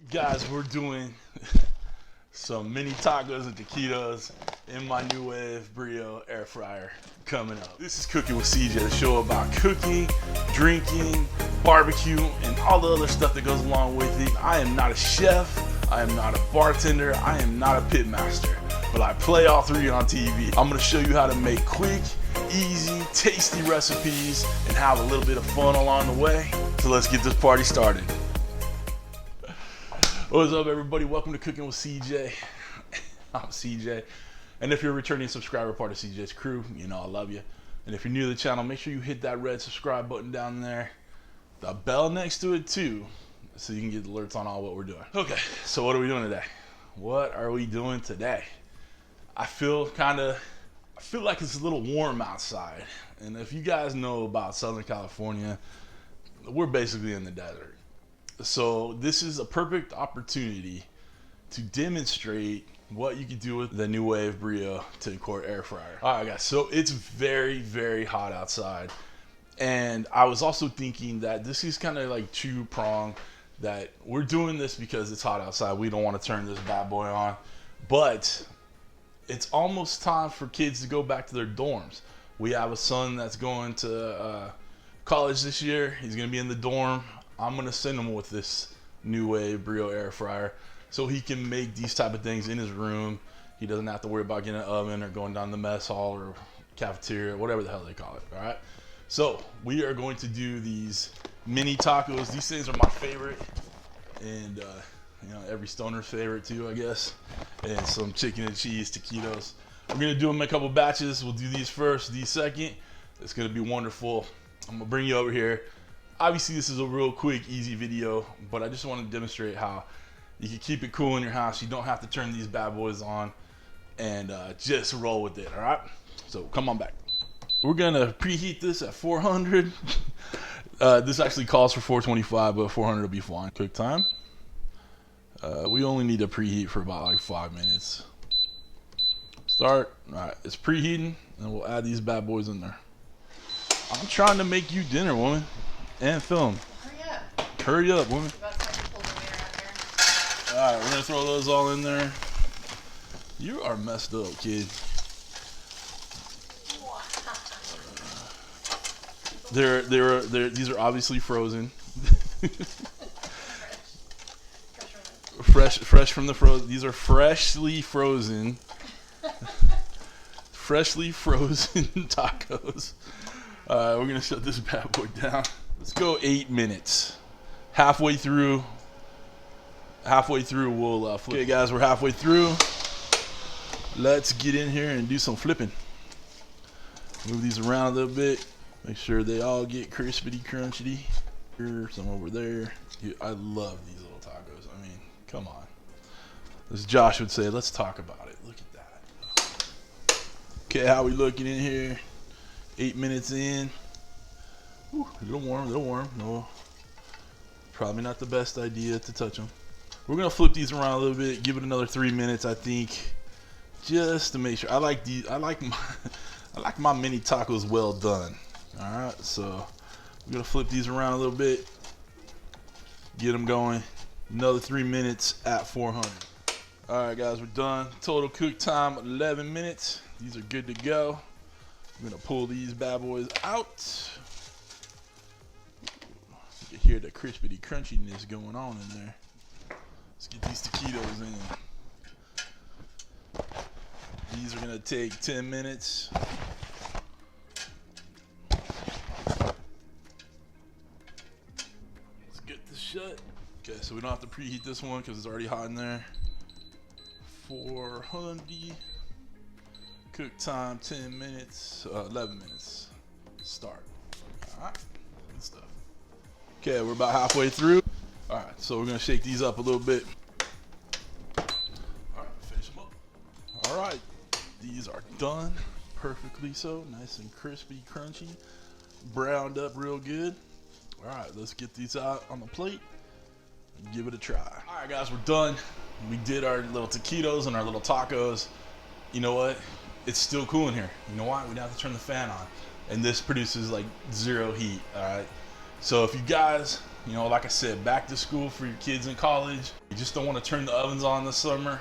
Guys, we're doing some mini tacos and taquitos in my NuWave BRIO air fryer coming up. This is Cooking with CJ, the show about cooking, drinking, barbecue, and all the other stuff that goes along with it. I am not a chef, I am not a bartender, I am not a pit master, but I play all three on TV. I'm gonna show you how to make quick, easy, tasty recipes and have a little bit of fun along the way. So let's get this party started. What's up, everybody? Welcome to Cooking with CJ. I'm CJ. And if you're a returning subscriber, part of CJ's crew, you know I love you. And if you're new to the channel, make sure you hit that red subscribe button down there. The bell next to it too, so you can get alerts on all what we're doing. Okay, so what are we doing today? What are we doing today? I feel like it's a little warm outside. And if you guys know about Southern California, we're basically in the desert. So this is a perfect opportunity to demonstrate what you can do with the NuWave BRIO 10-quart air fryer. All right, guys, so it's very, very hot outside. And I was also thinking that this is kind of like two-pronged, that we're doing this because it's hot outside. We don't want to turn this bad boy on. But it's almost time for kids to go back to their dorms. We have a son that's going to college this year. He's going to be in the dorm. I'm gonna send him with this NuWave BRIO air fryer so he can make these type of things in his room. He doesn't have to worry about getting an oven or going down the mess hall or cafeteria, whatever the hell they call it. All right. So we are going to do these mini tacos. These things are my favorite, and you know, every stoner's favorite too, I guess. And some chicken and cheese taquitos. We're gonna do them in a couple batches. We'll do these first, these second. It's gonna be wonderful. I'm gonna bring you over here. Obviously, this is a real quick, easy video, but I just want to demonstrate how you can keep it cool in your house. You don't have to turn these bad boys on, and just roll with it, all right? So come on back. We're gonna preheat this at 400. This actually calls for 425, but 400 will be fine. Cook time. We only need to preheat for about like 5 minutes. Start. All right, it's preheating, and we'll add these bad boys in there. I'm trying to make you dinner, woman. And film. Hurry up. Hurry up, woman. Alright, we're gonna throw those all in there. You are messed up, kid. These are obviously frozen. fresh from the frozen. These are freshly frozen. Freshly frozen tacos. We're gonna shut this bad boy down. Let's go 8 minutes. Halfway through, we'll flip. Okay, guys, we're halfway through. Let's get in here and do some flipping. Move these around a little bit. Make sure they all get crispity, crunchy. Here, some over there. Dude, I love these little tacos. I mean, come on. As Josh would say, let's talk about it. Look at that. Okay, how we looking in here? 8 minutes in. Ooh, a little warm. No, probably not the best idea to touch them. We're gonna flip these around a little bit, give it another 3 minutes, I think, just to make sure. I like my mini tacos well done. All right, so we're gonna flip these around a little bit, get them going. Another 3 minutes at 400. All right, guys, we're done. Total cook time 11 minutes. These are good to go. I'm gonna pull these bad boys out. You can hear the crispity crunchiness going on in there. Let's get these taquitos in. These are gonna take 10 minutes. Let's get this shut. Okay, so we don't have to preheat this one because it's already hot in there. 400. Cook time 10 minutes, 11 minutes. Start. All right, good stuff. Okay, we're about halfway through. All right, so we're gonna shake these up a little bit. All right, finish them up. All right, these are done perfectly so, nice and crispy, crunchy, browned up real good. All right, let's get these out on the plate and give it a try. All right, guys, we're done. We did our little taquitos and our little tacos. You know what? It's still cool in here. You know why? We don't have to turn the fan on. And this produces like 0 heat, all right? So if you guys, you know, like I said, back to school for your kids in college, you you just don't want to turn the ovens on this summer,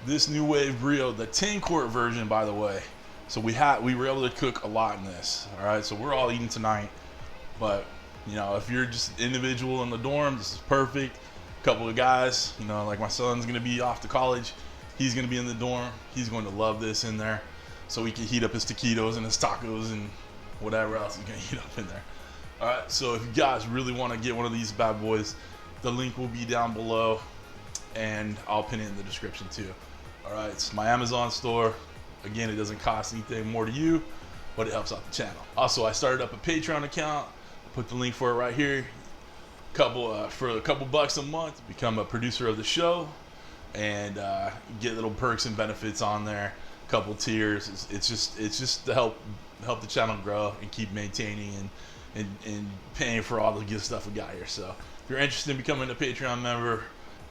this NuWave BRIO, the 10-quart version, by the way. So we were able to cook a lot in this. All right, so we're all eating tonight. But you know, if you're just an individual in the dorm, this is perfect. A couple of guys, you know, like my son's gonna be off to college. He's gonna be in the dorm. He's going to love this in there. So he can heat up his taquitos and his tacos and whatever else he's gonna heat up in there. All right, so if you guys really want to get one of these bad boys, the link will be down below, and I'll pin it in the description too. All right, it's my Amazon store. Again, it doesn't cost anything more to you, but it helps out the channel. Also, I started up a Patreon account. Put the link for it right here. For a couple bucks a month, become a producer of the show, and get little perks and benefits on there. Couple tiers. It's just to help the channel grow and keep maintaining and paying for all the good stuff we got here. So if you're interested in becoming a Patreon member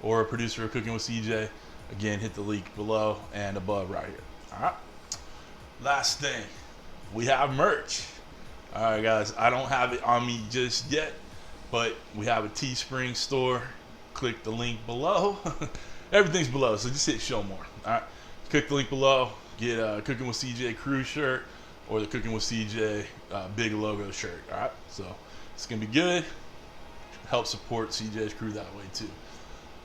or a producer of Cooking with CJ, again, hit the link below and above right here. All right. Last thing, we have merch. All right, guys, I don't have it on me just yet, but we have a Teespring store. Click the link below. Everything's below, so just hit show more. All right, click the link below. Get a Cooking with CJ crew shirt or the Cooking with CJ big logo shirt. All right, so it's gonna be good. Help support CJ's crew that way too.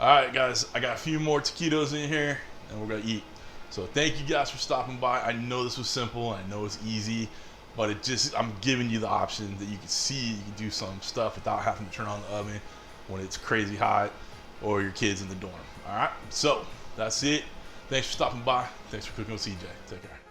All right, guys, I got a few more taquitos in here, and we're gonna eat. So thank you guys for stopping by. I know this was simple. I know it's easy. But I'm giving you the option that you can see you can do some stuff without having to turn on the oven when it's crazy hot or your kids in the dorm. All right, so that's it. Thanks for stopping by. Thanks for cooking with CJ. Take care.